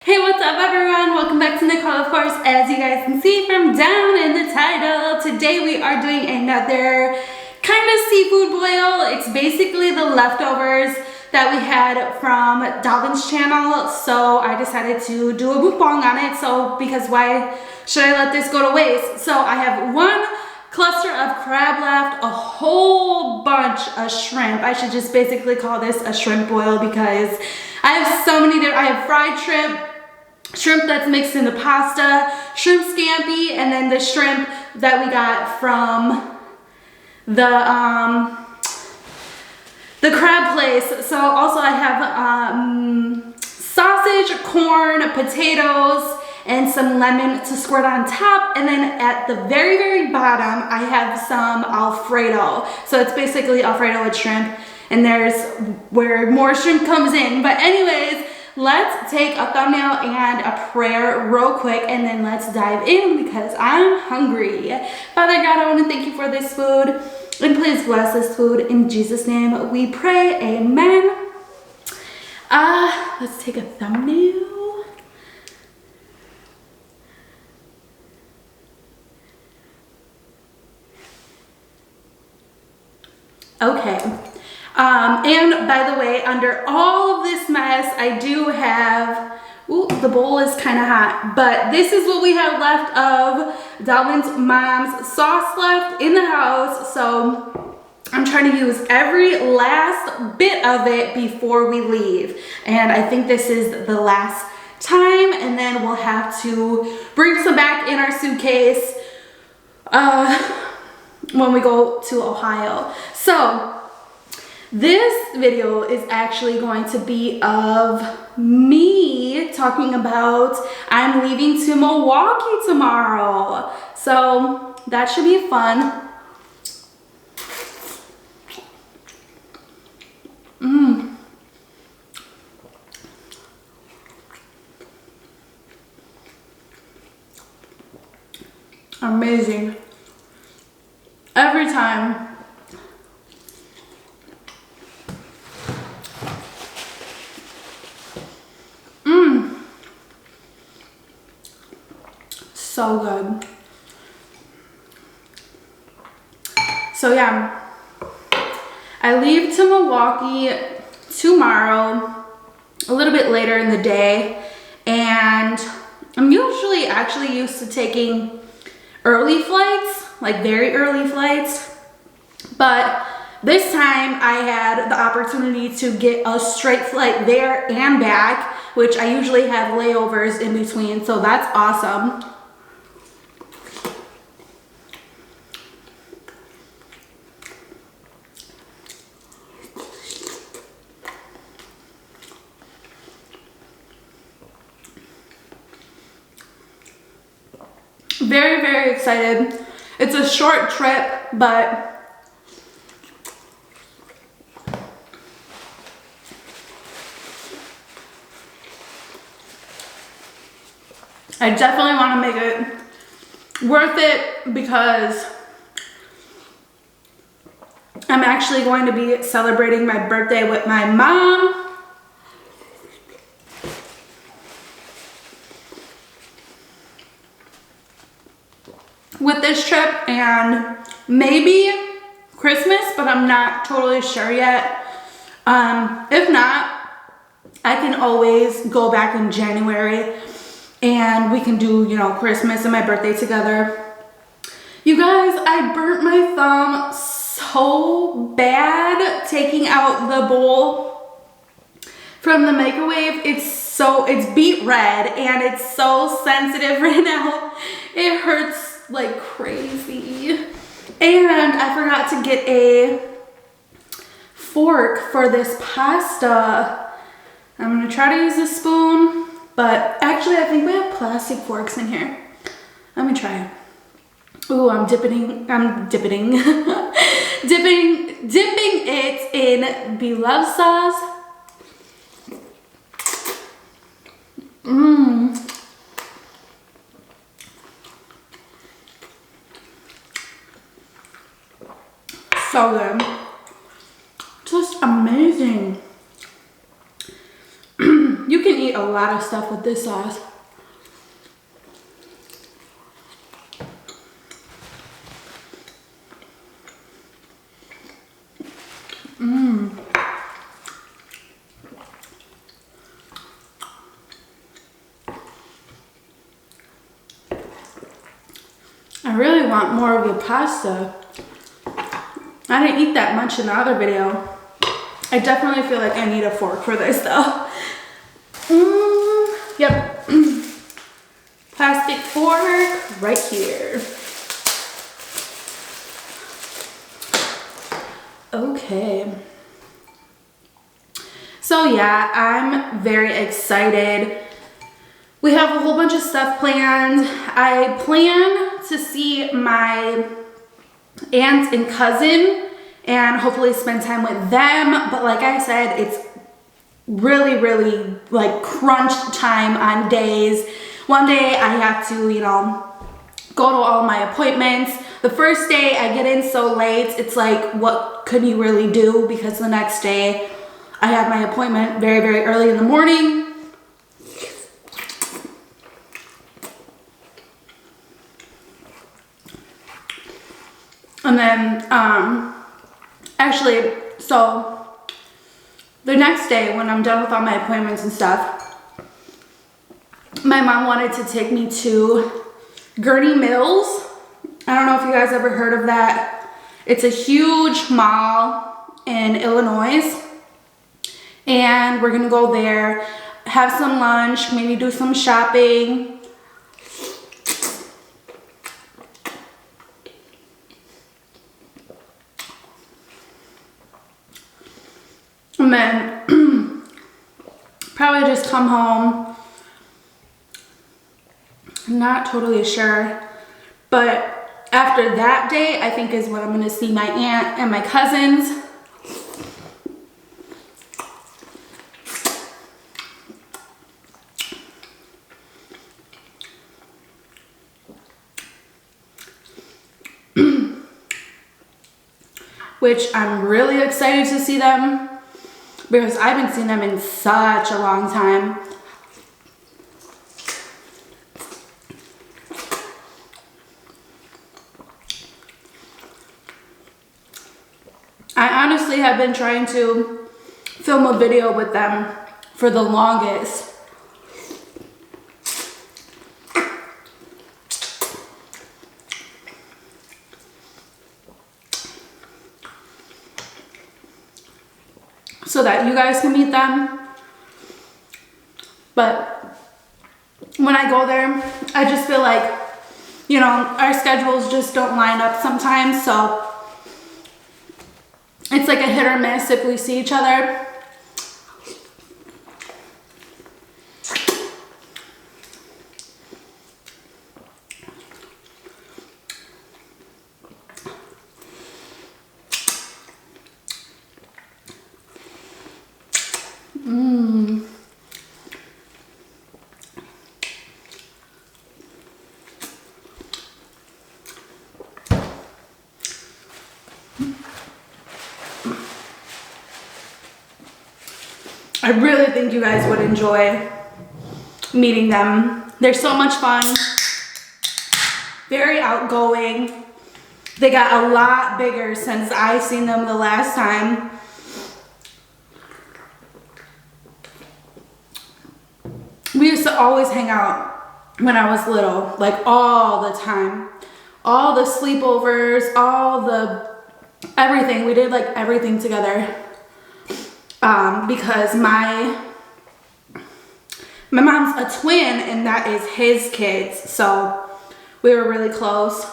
Hey, what's up everyone? Welcome back to Nicole, of course. As you guys can see from down in the title, today we are doing another kind of seafood boil. It's basically the leftovers that we had from Dalvin's channel, so I decided to do a mukbang on it. Because why should I let this go to waste? So I have one cluster of crab left, a whole bunch of shrimp. I should just basically call this a shrimp boil because I have so many different, I have fried shrimp that's mixed in the pasta, shrimp scampi, and then the shrimp that we got from the crab place. So also I have sausage, corn, potatoes, and some lemon to squirt on top. And then at the very, very bottom, I have some Alfredo. So it's basically Alfredo with shrimp, and there's where more shrimp comes in. But anyways, let's take a thumbnail and a prayer real quick, and then let's dive in because I'm hungry. Father God, I want to thank you for this food, and please bless this food. In Jesus' name we pray, amen. Let's take a thumbnail. Okay. And by the way, under all of this mess, I do have, ooh, the bowl is kind of hot, but this is what we have left of Dalvin's mom's sauce left in the house. So I'm trying to use every last bit of it before we leave. And I think this is the last time, and then we'll have to bring some back in our suitcase when we go to Ohio. So this video is actually going to be of me talking about I'm leaving to Milwaukee tomorrow. So that should be fun. Amazing. Every time. So good. So yeah, I leave to Milwaukee tomorrow, a little bit later in the day, and I'm usually actually used to taking early flights, like very early flights, but this time I had the opportunity to get a straight flight there and back, which I usually have layovers in between, so that's awesome. Very, very excited. It's a short trip, but I definitely want to make it worth it because I'm actually going to be celebrating my birthday with my mom. With this trip, and maybe Christmas, but I'm not totally sure yet. If not, I can always go back in January and we can do, you know, Christmas and my birthday together. You guys, I burnt my thumb so bad taking out the bowl from the microwave. It's beet red and it's so sensitive right now. It hurts like crazy. And I forgot to get a fork for this pasta. I'm gonna try to use a spoon, but actually I think we have plastic forks in here. Let me try. Ooh, I'm dipping it in beloved sauce. So good. Just amazing. You can eat a lot of stuff with this sauce. I really want more of the pasta. I didn't eat that much in the other video. I definitely feel like I need a fork for this though. Yep. Plastic fork right here. Okay. So yeah, I'm very excited. We have a whole bunch of stuff planned. I plan to see my aunt and cousin and hopefully spend time with them. But like I said, it's really like crunch time on days. One day I have to, you know, go to all my appointments. The first day I get in so late, it's like, what could you really do? Because the next day I have my appointment very early in the morning. And then, actually, so the next day when I'm done with all my appointments and stuff, my mom wanted to take me to Gurney Mills. I don't know if you guys ever heard of that. It's a huge mall in Illinois. And we're gonna go there, have some lunch, maybe do some shopping. And then probably just come home. I'm not totally sure. But after that day, I think is when I'm gonna see my aunt and my cousins. Which I'm really excited to see them because I haven't seen them in such a long time. I honestly have been trying to film a video with them for the longest. So that you guys can meet them. But when I go there, I just feel like, you know, our schedules just don't line up sometimes. So it's like a hit or miss if we see each other. I really think you guys would enjoy meeting them. They're so much fun, very outgoing. They got a lot bigger since I've seen them the last time. We used to always hang out when I was little, like all the time. All the sleepovers, all the everything. We did like everything together. Because my mom's a twin and that is his kids, so we were really close.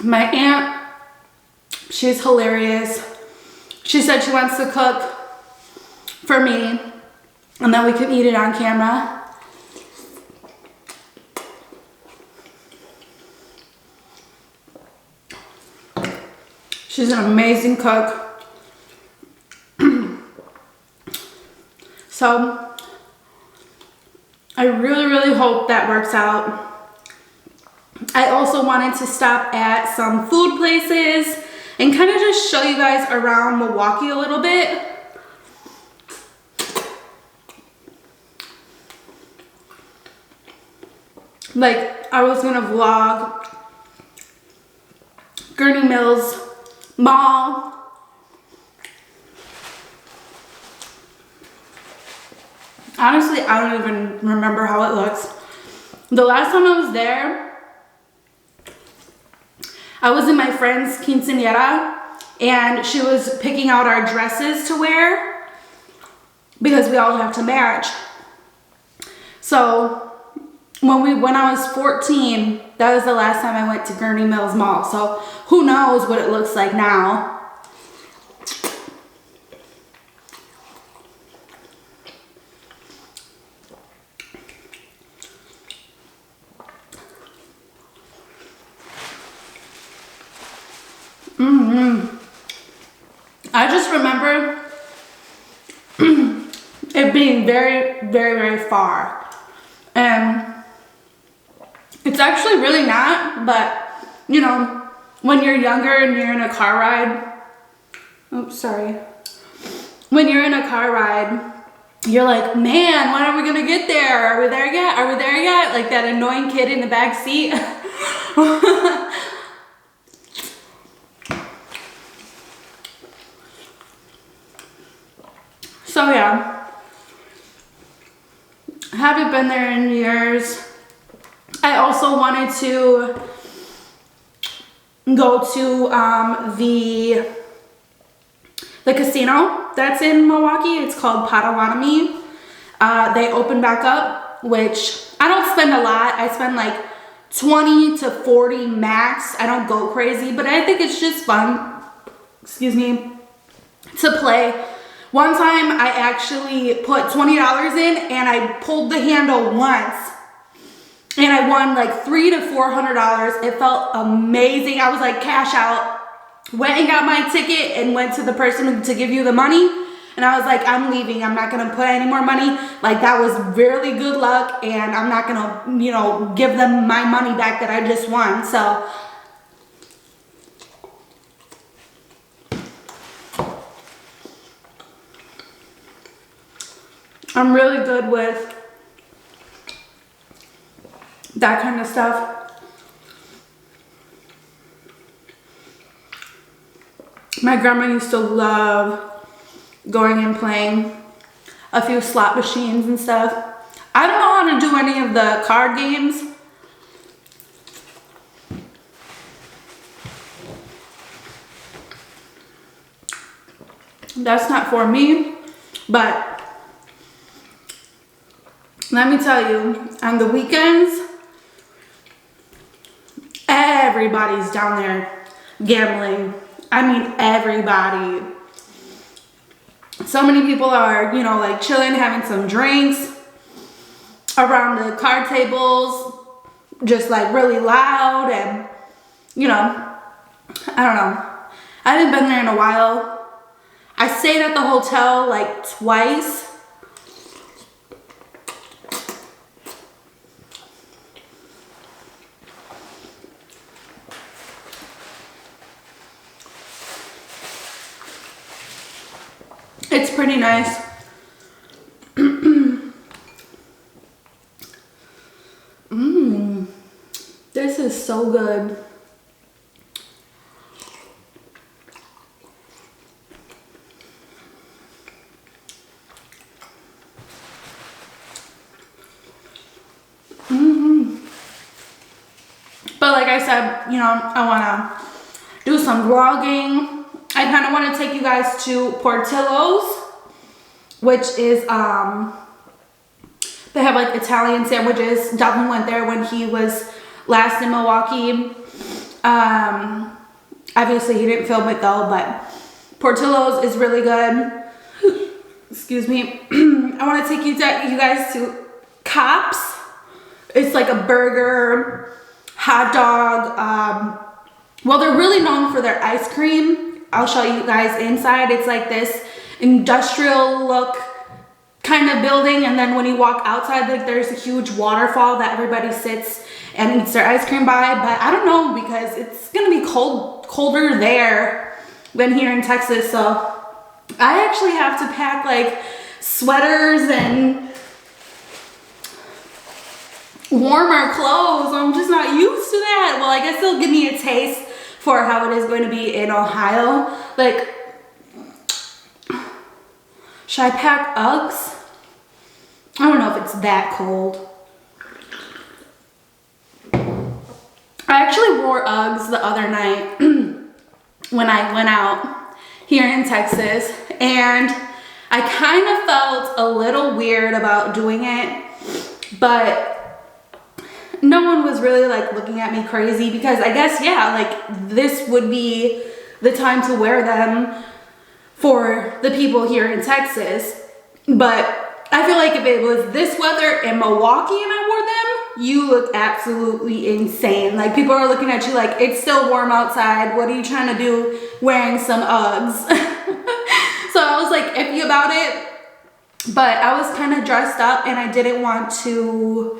My aunt, she's hilarious. She said she wants to cook for me and then we can eat it on camera. She's an amazing cook. So I really hope that works out. I also wanted to stop at some food places and kind of just show you guys around Milwaukee a little bit. Like, I was gonna vlog Gurney Mills Mall. Honestly, I don't even remember how it looks. The last time I was there, I was in my friend's quinceañera and she was picking out our dresses to wear because we all have to match. So when I was 14, that was the last time I went to Gurney Mills Mall. So who knows what it looks like now. I just remember it being very, very, very far. And it's actually really not, but you know, when you're younger and you're in a car ride, oops, sorry. When you're in a car ride, you're like, man, when are we gonna get there? Are we there yet? Are we there yet? Like that annoying kid in the back seat. So yeah, I haven't been there in years. I also wanted to go to the casino that's in Milwaukee. It's called Potawatomi. They opened back up, which I don't spend a lot. I spend like 20 to 40 max. I don't go crazy, but I think it's just fun, excuse me, to play. One time I actually put $20 in and I pulled the handle once and I won like $300 to $400. It felt amazing. I was like, cash out. Went and got my ticket and went to the person to give you the money. And I was like, I'm leaving. I'm not going to put any more money. Like that was really good luck and I'm not going to, you know, give them my money back that I just won. So I'm really good with that kind of stuff. My grandma used to love going and playing a few slot machines and stuff. I don't know how to do any of the card games. That's not for me, but let me tell you, on the weekends, everybody's down there gambling. I mean, everybody. So many people are, you know, like chilling, having some drinks around the card tables, just like really loud and, you know, I don't know. I haven't been there in a while. I stayed at the hotel like twice. It's pretty nice. This is so good. But like I said, you know, I want to do some vlogging. I kind of want to take you guys to Portillo's, which is, they have like Italian sandwiches. Dalvin went there when he was last in Milwaukee. Obviously he didn't film it though, but Portillo's is really good. Excuse me. I want to take you guys to Cops. It's like a burger, hot dog. Well, they're really known for their ice cream. I'll show you guys inside. It's like this industrial look kind of building, and then when you walk outside, like there's a huge waterfall that everybody sits and eats their ice cream by, but I don't know because it's gonna be colder there than here in Texas. So I actually have to pack like sweaters and warmer clothes. I'm just not used to that. Well, I guess they'll give me a taste for how it is going to be in Ohio. Like, should I pack Uggs? I don't know if it's that cold. I actually wore Uggs the other night when I went out here in Texas, and I kind of felt a little weird about doing it, but no one was really like looking at me crazy because I guess, yeah, like this would be the time to wear them for the people here in Texas. But I feel like if it was this weather in Milwaukee and I wore them, you look absolutely insane. Like people are looking at you like, it's still warm outside. What are you trying to do wearing some Uggs? So I was like iffy about it, but I was kind of dressed up and I didn't want to,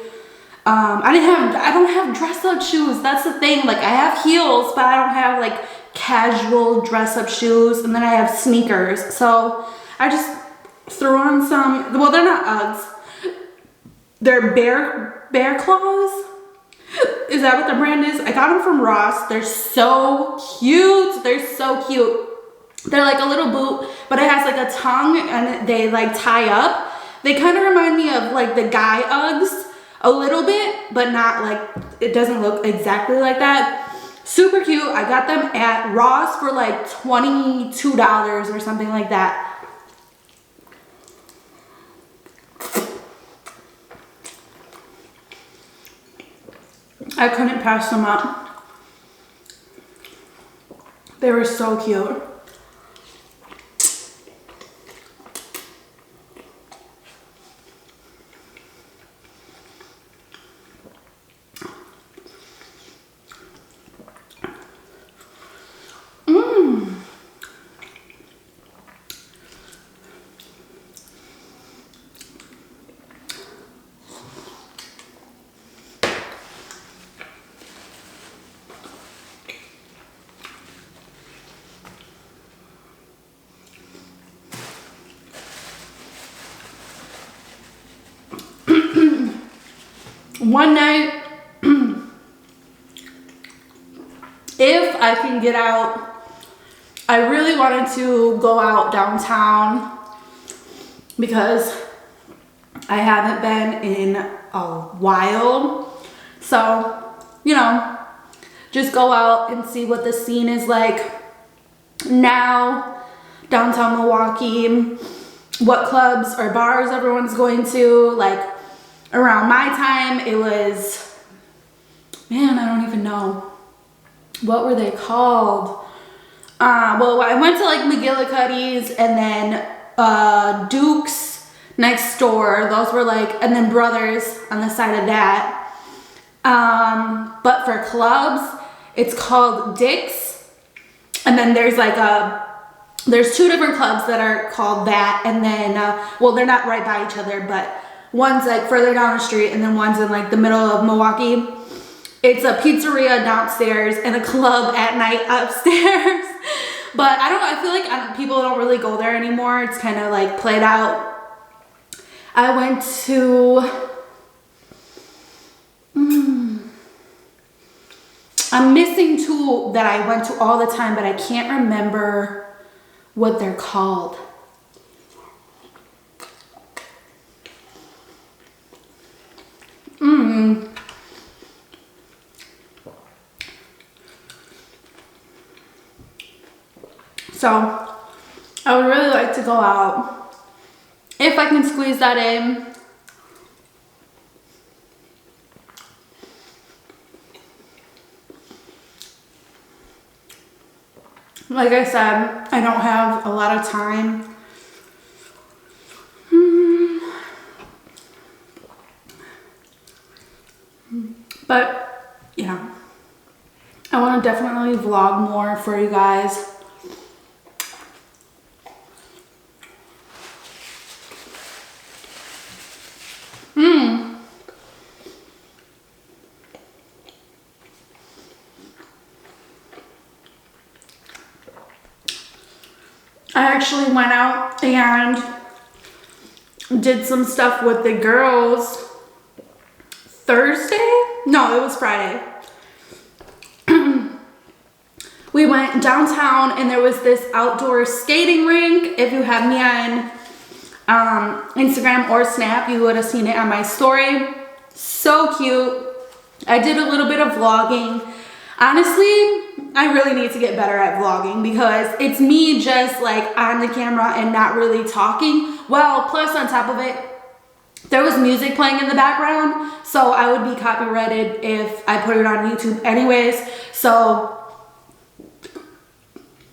I don't have dress up shoes. That's the thing. Like I have heels, but I don't have like casual dress up shoes. And then I have sneakers. So I just threw on some, well, they're not Uggs. They're Bear Claws. Is that what the brand is? I got them from Ross. They're so cute. They're so cute. They're like a little boot, but it has like a tongue and they like tie up. They kind of remind me of like the guy Uggs. A little bit, but not like, it doesn't look exactly like that. Super cute. I got them at Ross for like $22 or something like that. I couldn't pass them up. They were so cute. One night, if I can get out, I really wanted to go out downtown because I haven't been in a while. So, you know, just go out and see what the scene is like now, downtown Milwaukee, what clubs or bars everyone's going to. Like, around my time, it was, man, I don't even know. What were they called? Well, I went to like McGillicuddy's and then Duke's next door. Those were like, and then Brothers on the side of that. But for clubs, it's called Dick's. And then there's like there's two different clubs that are called that. And then, well, they're not right by each other, but one's like further down the street and then one's in like the middle of Milwaukee. It's a pizzeria downstairs and a club at night upstairs. But I feel like people don't really go there anymore. It's kind of like played out. I went to, I'm missing two that I went to all the time, but I can't remember what they're called. So I would really like to go out if I can squeeze that in. Like I said, I don't have a lot of time. But yeah, I want to definitely vlog more for you guys. I actually went out and did some stuff with the girls Thursday? No, it was Friday. We went downtown and there was this outdoor skating rink. If you have me on Instagram or Snap, you would have seen it on my story. So cute. I did a little bit of vlogging. Honestly, I really need to get better at vlogging because it's me just like on the camera and not really talking. Well, plus on top of it, there was music playing in the background, so I would be copyrighted if I put it on YouTube anyways. So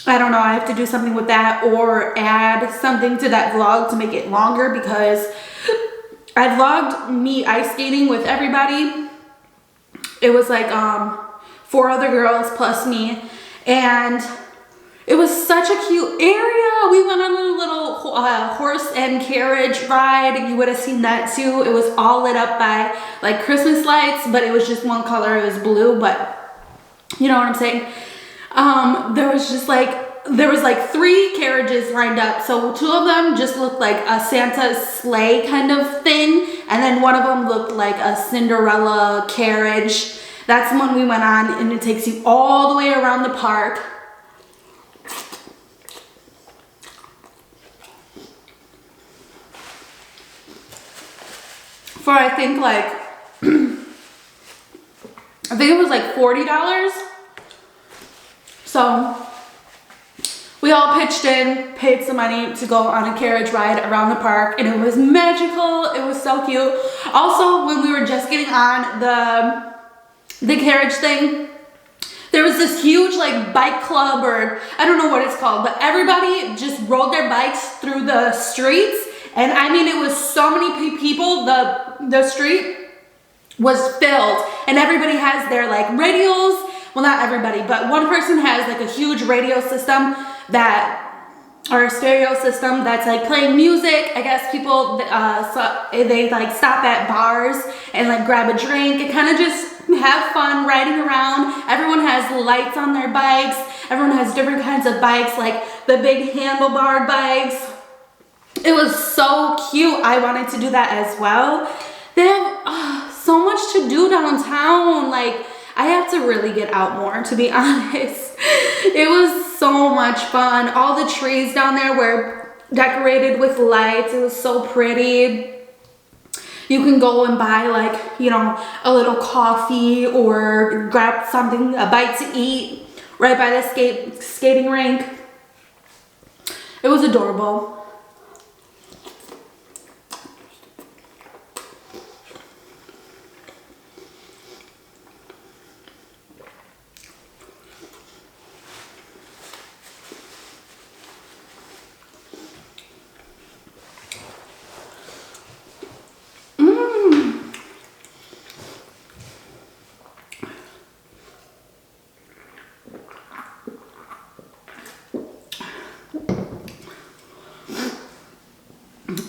I don't know, I have to do something with that or add something to that vlog to make it longer because I vlogged me ice skating with everybody. It was like 4 other girls plus me, and it was such a cute area. We went on a little horse and carriage ride. You would have seen that too. It was all lit up by like Christmas lights, but it was just one color. It was blue, but you know what I'm saying? There was like 3 carriages lined up. So 2 of them just looked like a Santa sleigh kind of thing. And then one of them looked like a Cinderella carriage. That's the one we went on, and it takes you all the way around the park. For I think it was like $40. So we all pitched in, paid some money to go on a carriage ride around the park, and it was magical. It was so cute. Also, when we were just getting on the carriage thing, there was this huge like bike club, or I don't know what it's called, but everybody just rode their bikes through the streets. And I mean, it was so many people, the street was filled, and everybody has their like radios. Well, not everybody, but one person has like a huge radio system or a stereo system that's like playing music. I guess people, they like stop at bars and like grab a drink and kind of just have fun riding around. Everyone has lights on their bikes. Everyone has different kinds of bikes, like the big handlebar bikes. It was so cute. I wanted to do that as well. They have so much to do downtown. Like, I have to really get out more, to be honest. It was so much fun. All the trees down there were decorated with lights. It was so pretty. You can go and buy like, you know, a little coffee or grab something, a bite to eat right by the skating rink. It was adorable.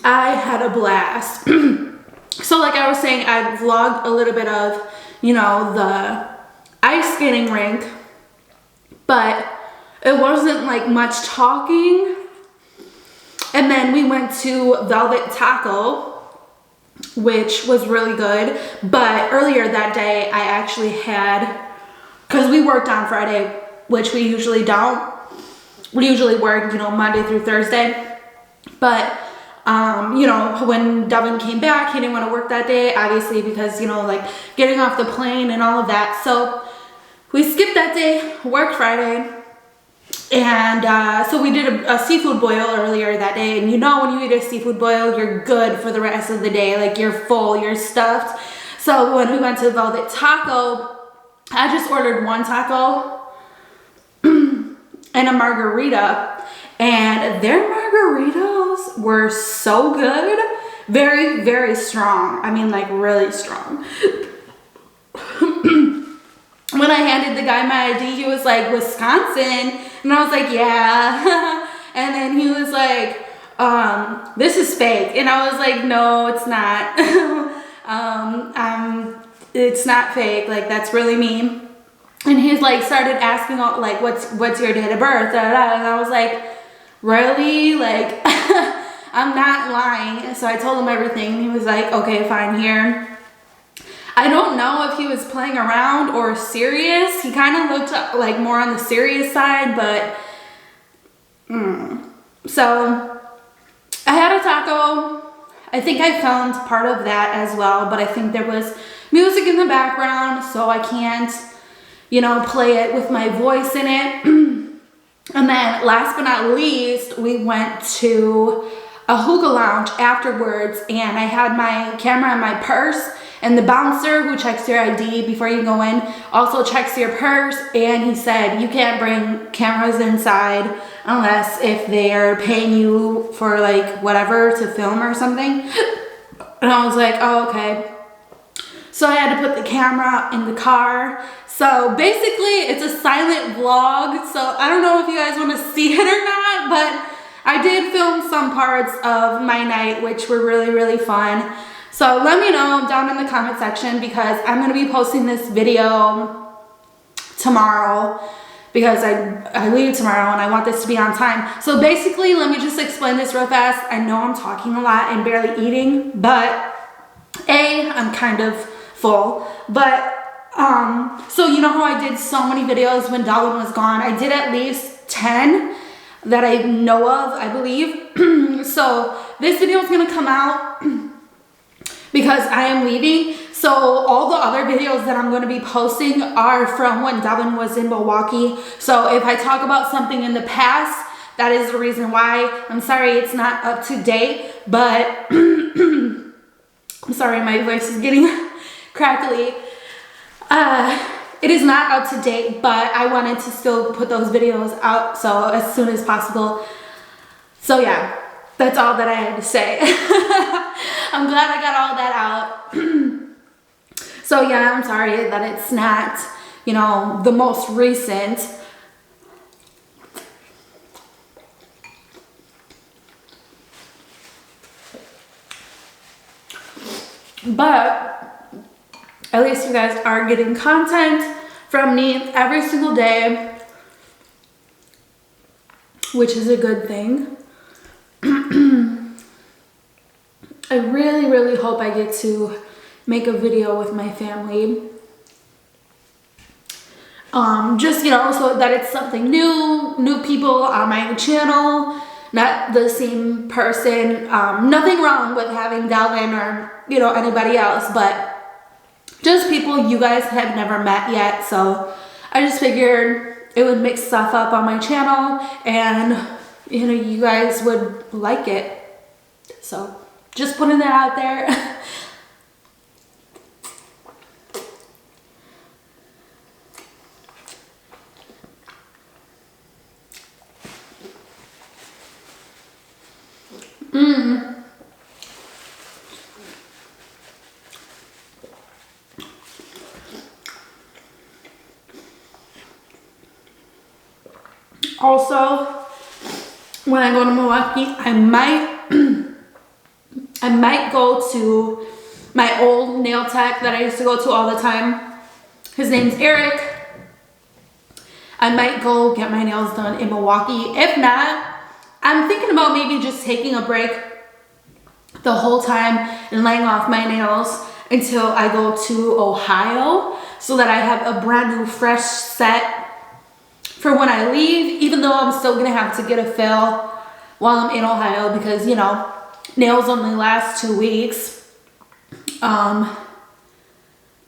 I had a blast. So like I was saying, I vlogged a little bit of, you know, the ice skating rink, but it wasn't like much talking. And then we went to Velvet Taco, which was really good. But earlier that day, I actually had, because we worked on Friday, which we usually don't. We usually work, you know, Monday through Thursday. But you know, when Devin came back, he didn't want to work that day, obviously, because, you know, like getting off the plane and all of that. So we skipped that day, worked Friday, and so we did a seafood boil earlier that day. And you know, when you eat a seafood boil, you're good for the rest of the day. Like, you're full, you're stuffed. So when we went to Velvet Taco, I just ordered 1 taco and a margarita. And their margaritas were so good. Very, very strong. I mean, like, really strong. When I handed the guy my ID, he was like, Wisconsin. And I was like, yeah. And then he was like, this is fake. And I was like, no, it's not. It's not fake. Like, that's really me. And he's like, started asking, like, what's your date of birth? And I was like, really? Like, I'm not lying. So I told him everything. He was like, okay, fine, here. I don't know if he was playing around or serious. He kind of looked like more on the serious side, but so I had a taco. I think I filmed part of that as well, but I think there was music in the background, so I can't, you know, play it with my voice in it. And then last but not least, we went to a hookah lounge afterwards, and I had my camera in my purse, and the bouncer who checks your ID before you go in also checks your purse, and he said you can't bring cameras inside unless if they're paying you for like whatever to film or something. And I was like, oh, okay. So I had to put the camera in the car. So basically it's a silent vlog. So I don't know if you guys want to see it or not, but I did film some parts of my night, which were really, really fun. So let me know down in the comment section, because I'm going to be posting this video tomorrow, because I leave tomorrow and I want this to be on time. So basically, let me just explain this real fast. I know I'm talking a lot and barely eating, but I'm kind of full. But so you know how I did so many videos when Darwin was gone? I did at least 10 that I know of, I believe. So this video is going to come out because I am leaving. So all the other videos that I'm going to be posting are from when Devin was in Milwaukee. So if I talk about something in the past, that is the reason why. I'm sorry it's not up to date, but I'm sorry my voice is getting crackly. It is not up to date, but I wanted to still put those videos out so as soon as possible. So yeah, that's all that I had to say. I'm glad I got all that out. So yeah, I'm sorry that it's not, you know, the most recent. But at least you guys are getting content from me every single day, which is a good thing. I really, really hope I get to make a video with my family. Just, you know, so that it's something new people on my channel, not the same person. Nothing wrong with having Delvin or, you know, anybody else, but just people you guys have never met yet. So I just figured it would mix stuff up on my channel and, you know, you guys would like it. So just putting that out there. Also, when I go to Milwaukee, I might go to my old nail tech that I used to go to all the time. His name's Eric. I might go get my nails done in Milwaukee. If not, I'm thinking about maybe just taking a break the whole time and laying off my nails until I go to Ohio, so that I have a brand new fresh set for when I leave, even though I'm still gonna have to get a fill while I'm in Ohio, because, you know, nails only last 2 weeks,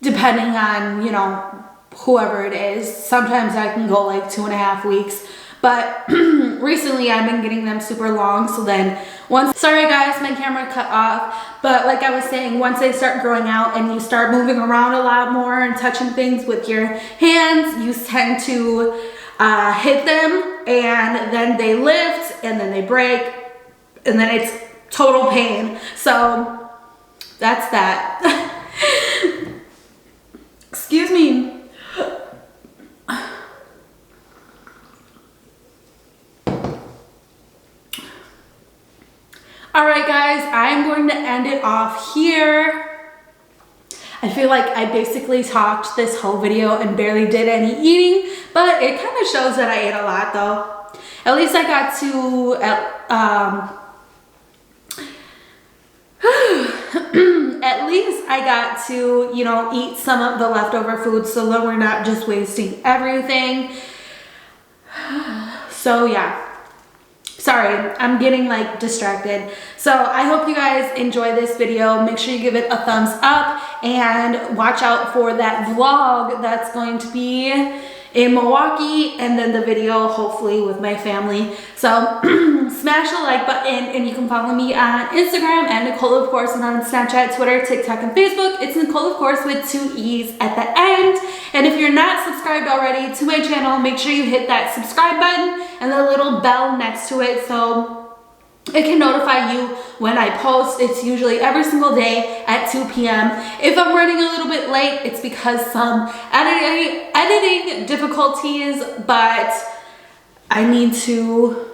depending on, you know, whoever it is. Sometimes I can go like 2.5 weeks, but recently I've been getting them super long. So then sorry guys, my camera cut off, but like I was saying, once they start growing out and you start moving around a lot more and touching things with your hands, you tend to hit them, and then they lift, and then they break, and then it's total pain. So that's that. Excuse me. Alright guys, I'm going to end it off here. I feel like I basically talked this whole video and barely did any eating, but it kind of shows that I ate a lot though. at least I got to at least I got to, you know, eat some of the leftover food so that we're not just wasting everything. So yeah. Sorry, I'm getting like distracted. So I hope you guys enjoy this video. Make sure you give it a thumbs up and watch out for that vlog that's going to be in Milwaukee, and then the video hopefully with my family. So smash the like button, and you can follow me on Instagram at Nicole of course, and on Snapchat, Twitter, TikTok, and Facebook. It's Nicole of course with 2 E's at the end. And if you're not subscribed already to my channel, make sure you hit that subscribe button and the little bell next to it so it can notify you when I post. It's usually every single day at 2 p.m. If I'm running a little bit late, it's because some editing difficulties, but I need to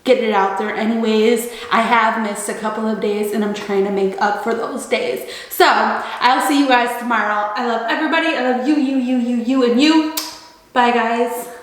get it out there anyways. I have missed a couple of days and I'm trying to make up for those days. So I'll see you guys tomorrow. I love everybody. I love you, and you. Bye guys.